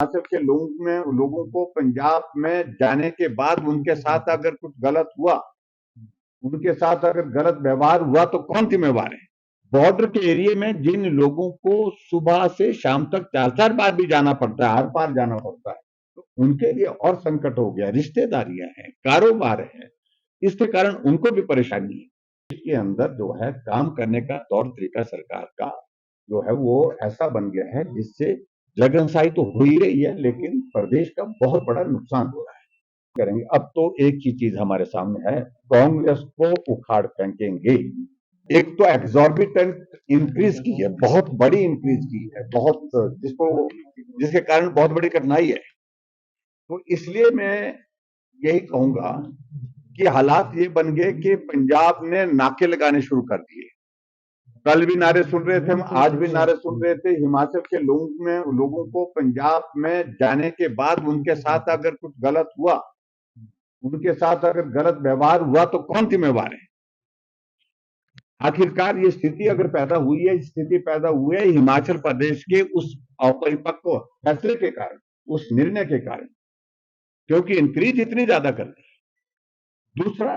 हिमाचल के लोगों को पंजाब में जाने के बाद उनके साथ अगर कुछ गलत हुआ, उनके साथ अगर गलत व्यवहार हुआ तो कौन जिम्मेवार है? बॉर्डर के एरिया में जिन लोगों को सुबह से शाम तक 4-4 बार भी जाना पड़ता है, आर पार जाना पड़ता है, तो उनके लिए और संकट हो गया। रिश्तेदारियां हैं, कारोबार है, इसके कारण उनको भी परेशानी है। इसके अंदर जो है काम करने का तौर तरीका सरकार का जो है वो ऐसा बन गया है जिससे जगनसाई तो हो ही रही है, लेकिन प्रदेश का बहुत बड़ा नुकसान हो रहा है। करेंगे अब तो एक ही चीज हमारे सामने है, कांग्रेस को उखाड़ फेंकेंगे। एक तो एग्जॉर्बिटेंट इंक्रीज की है, बहुत बड़ी इंक्रीज की है, बहुत जिसके कारण बहुत बड़ी कठिनाई है। तो इसलिए मैं यही कहूंगा कि हालात ये बन गए कि पंजाब ने नाके लगाने शुरू कर दिए। कल भी नारे सुन रहे थे हम, आज भी नारे सुन रहे थे। हिमाचल के लोगों को पंजाब में जाने के बाद उनके साथ अगर कुछ गलत हुआ, उनके साथ अगर गलत व्यवहार हुआ तो कौन जिम्मेवार है? आखिरकार ये स्थिति अगर पैदा हुई है, स्थिति पैदा हुई है हिमाचल प्रदेश के उस अपरिपक्व फैसले के कारण, उस निर्णय के कारण, क्योंकि इंक्रीज इतनी ज्यादा कर दी। दूसरा,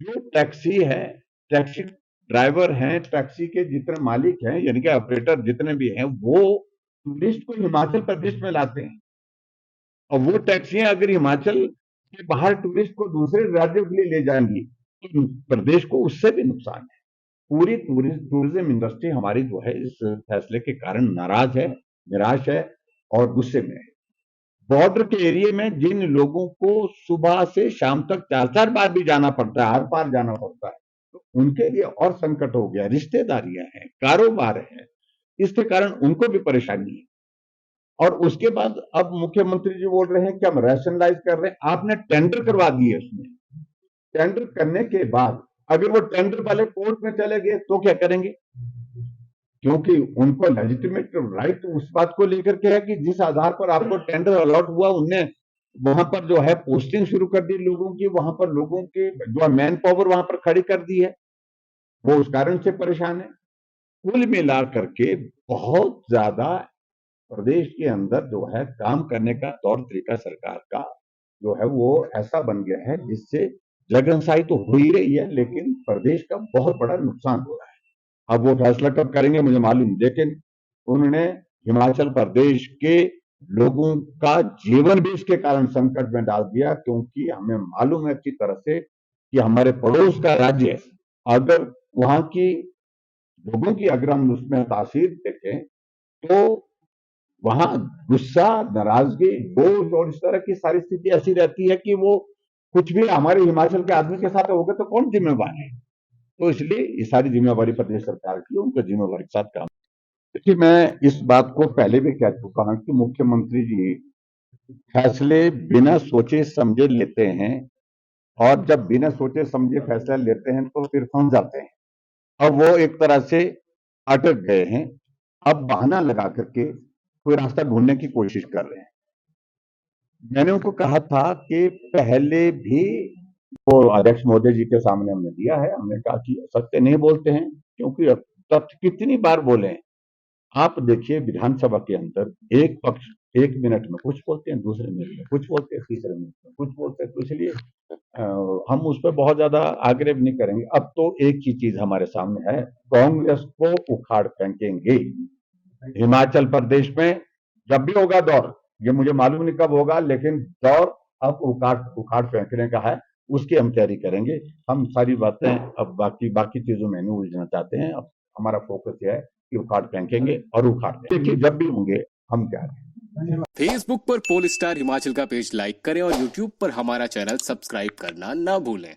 जो टैक्सी है, टैक्सी ड्राइवर हैं, टैक्सी के जितने मालिक हैं, यानी कि ऑपरेटर जितने भी हैं, वो टूरिस्ट को हिमाचल प्रदेश में लाते हैं, और वो टैक्सियां अगर हिमाचल के बाहर टूरिस्ट को दूसरे राज्यों के लिए ले जाएंगी तो प्रदेश को उससे भी नुकसान है। पूरी टूरिज्म इंडस्ट्री हमारी जो है इस फैसले के कारण नाराज है, निराश है और गुस्से में है। बॉर्डर के एरिया में जिन लोगों को सुबह से शाम तक 4-4 बार भी जाना पड़ता है, आर पार जाना पड़ता है, तो उनके लिए और संकट हो गया। रिश्तेदारियां हैं, कारोबार है, इसके कारण उनको भी परेशानी है। और उसके बाद अब मुख्यमंत्री जी बोल रहे हैं कि हम रैशनलाइज कर रहे हैं। आपने टेंडर करवा दिए, उसमें टेंडर करने के बाद अगर वो टेंडर वाले कोर्ट में चले गए तो क्या करेंगे? क्योंकि उनको लेजिटिमेट राइट उस बात को लेकर के है कि जिस आधार पर आपको टेंडर अलॉट हुआ, उनने वहां पर जो है पोस्टिंग शुरू कर दी लोगों की, वहां पर लोगों की जो मैन पावर वहां पर खड़ी कर दी है, वो उस कारण से परेशान है। कुल मिला करके बहुत ज्यादा प्रदेश के अंदर जो है काम करने का तौर तरीका सरकार का जो है वो ऐसा बन गया है जिससे जगनसाई तो हो ही रही है, लेकिन प्रदेश का बहुत बड़ा नुकसान हो रहा है। अब वो फैसला कब करेंगे मुझे मालूम नहीं, लेकिन उन्होंने हिमाचल प्रदेश के लोगों का जीवन भी इसके कारण संकट में डाल दिया, क्योंकि हमें मालूम है अच्छी तरह से कि हमारे पड़ोस का राज्य है, अगर वहां की लोगों की अगर हम उसमें तासीर देखें तो वहां गुस्सा, नाराजगी, रोष और इस तरह की सारी स्थिति ऐसी रहती है कि वो कुछ भी हमारे हिमाचल के आदमी के साथ होगा तो कौन जिम्मेवार है? तो इसलिए ये सारी जिम्मेवारी प्रदेश सरकार की, उनके जिम्मेवारी के साथ काम। देखिए, मैं इस बात को पहले भी कह चुका हूं कि मुख्यमंत्री जी फैसले बिना सोचे समझे लेते हैं, और जब बिना सोचे समझे फैसला लेते हैं तो फिर फंस जाते हैं। अब वो एक तरह से अटक गए हैं, अब बहाना लगा करके कोई रास्ता ढूंढने की कोशिश कर रहे हैं। मैंने उनको कहा था कि पहले भी वो अध्यक्ष महोदय जी के सामने हमने दिया है, हमने कहा कि सत्य नहीं बोलते हैं, क्योंकि अब तक कितनी बार बोले हैं। आप देखिए विधानसभा के अंदर एक पक्ष 1 मिनट में कुछ बोलते हैं, दूसरे मिनट में कुछ बोलते हैं, तीसरे मिनट में कुछ बोलते हैं, तो इसलिए हम उस पर बहुत ज्यादा आग्रह नहीं करेंगे। अब तो एक ही चीज हमारे सामने है, कांग्रेस को उखाड़ फेंकेंगे। हिमाचल प्रदेश में जब भी होगा दौर, ये मुझे मालूम नहीं कब होगा, लेकिन दौर अब उखाड़ फेंकने का है, उसकी हम तैयारी करेंगे। हम सारी बातें अब बाकी चीजों में नहीं उलझना चाहते हैं। अब हमारा फोकस यह है कि उखाड़ फेंकेंगे और उखाड़ देखिए जब भी होंगे हम क्या है। फेसबुक पर पोल स्टार हिमाचल का पेज लाइक करें और यूट्यूब पर हमारा चैनल सब्सक्राइब करना ना भूलें।